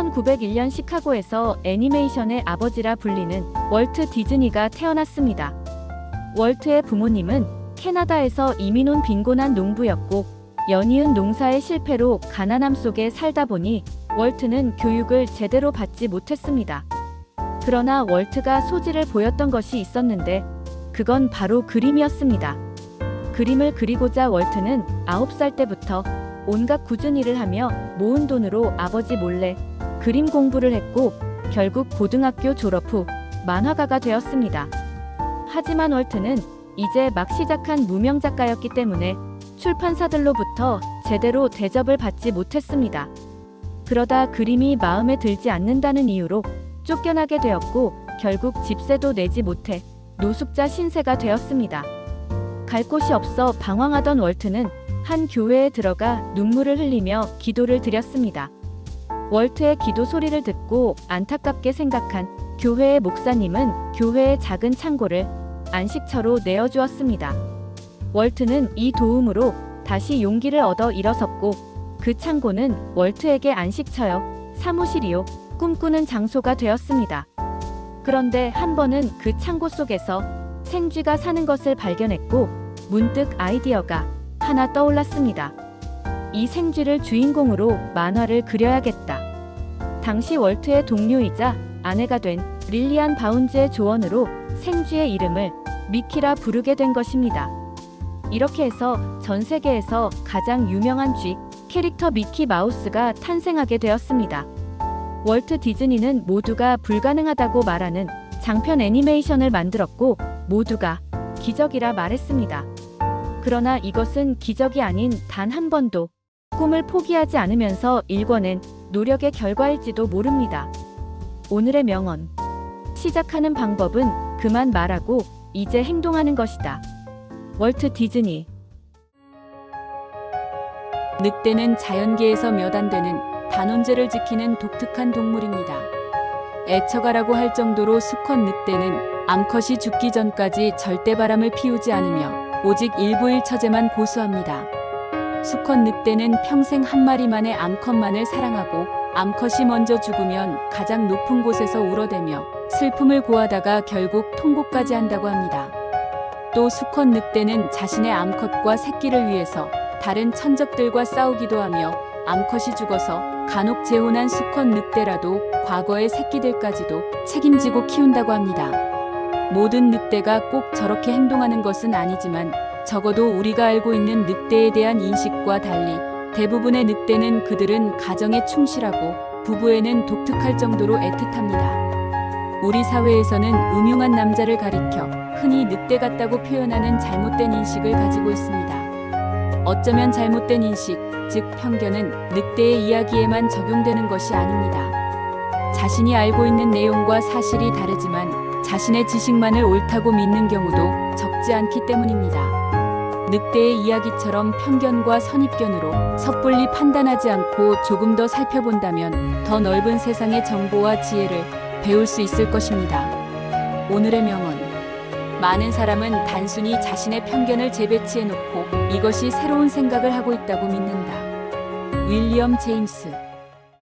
1901년 시카고에서 애니메이션의 아버지라 불리는 월트 디즈니가 태어났습니다. 월트의 부모님은 캐나다에서 이민 온 빈곤한 농부였고 연이은 농사의 실패로 가난함 속에 살다 보니 월트는 교육을 제대로 받지 못했습니다. 그러나 월트가 소질을 보였던 것이 있었는데 그건 바로 그림이었습니다. 그림을 그리고자 월트는 9살 때부터 온갖 굳은 일을 하며 모은 돈으로 아버지 몰래 그림 공부를 했고 결국 고등학교 졸업 후 만화가가 되었습니다. 하지만 월트는 이제 막 시작한 무명 작가였기 때문에 출판사들로부터 제대로 대접을 받지 못했습니다. 그러다 그림이 마음에 들지 않는다는 이유로 쫓겨나게 되었고 결국 집세도 내지 못해 노숙자 신세가 되었습니다. 갈 곳이 없어 방황하던 월트는 한 교회에 들어가 눈물을 흘리며 기도를 드렸습니다. 월트의 기도 소리를 듣고 안타깝게 생각한 교회의 목사님은 교회의 작은 창고를 안식처로 내어주었습니다. 월트는 이 도움으로 다시 용기를 얻어 일어섰고 그 창고는 월트에게 안식처요, 사무실이요, 꿈꾸는 장소가 되었습니다. 그런데 한 번은 그 창고 속에서 생쥐가 사는 것을 발견했고 문득 아이디어가 하나 떠올랐습니다. 이 생쥐를 주인공으로 만화를 그려야겠다. 당시 월트의 동료이자 아내가 된 릴리안 바운즈의 조언으로 생쥐의 이름을 미키라 부르게 된 것입니다. 이렇게 해서 전 세계에서 가장 유명한 쥐 캐릭터 미키 마우스가 탄생하게 되었습니다. 월트 디즈니는 모두가 불가능하다고 말하는 장편 애니메이션을 만들었고 모두가 기적이라 말했습니다. 그러나 이것은 기적이 아닌 단 한 번도 꿈을 포기하지 않으면서 일궈낸 노력의 결과일지도 모릅니다. 오늘의 명언. 시작하는 방법은 그만 말하고 이제 행동하는 것이다. 월트 디즈니. 늑대는 자연계에서 몇 안 되는 단원제를 지키는 독특한 동물입니다. 애처가라고 할 정도로 수컷 늑대는 암컷이 죽기 전까지 절대 바람을 피우지 않으며 오직 일부일 처제만 보수합니다. 수컷 늑대는 평생 한 마리만의 암컷만을 사랑하고 암컷이 먼저 죽으면 가장 높은 곳에서 울어대며 슬픔을 고하다가 결국 통곡까지 한다고 합니다. 또 수컷 늑대는 자신의 암컷과 새끼를 위해서 다른 천적들과 싸우기도 하며 암컷이 죽어서 간혹 재혼한 수컷 늑대라도 과거의 새끼들까지도 책임지고 키운다고 합니다. 모든 늑대가 꼭 저렇게 행동하는 것은 아니지만 적어도 우리가 알고 있는 늑대에 대한 인식과 달리 대부분의 늑대는 그들은 가정에 충실하고 부부에는 독특할 정도로 애틋합니다. 우리 사회에서는 음흉한 남자를 가리켜 흔히 늑대 같다고 표현하는 잘못된 인식을 가지고 있습니다. 어쩌면 잘못된 인식, 즉 편견은 늑대의 이야기에만 적용되는 것이 아닙니다. 자신이 알고 있는 내용과 사실이 다르지만 자신의 지식만을 옳다고 믿는 경우도 적지 않기 때문입니다. 늑대의 이야기처럼 편견과 선입견으로 섣불리 판단하지 않고 조금 더 살펴본다면 더 넓은 세상의 정보와 지혜를 배울 수 있을 것입니다. 오늘의 명언. 많은 사람은 단순히 자신의 편견을 재배치해놓고 이것이 새로운 생각을 하고 있다고 믿는다. 윌리엄 제임스.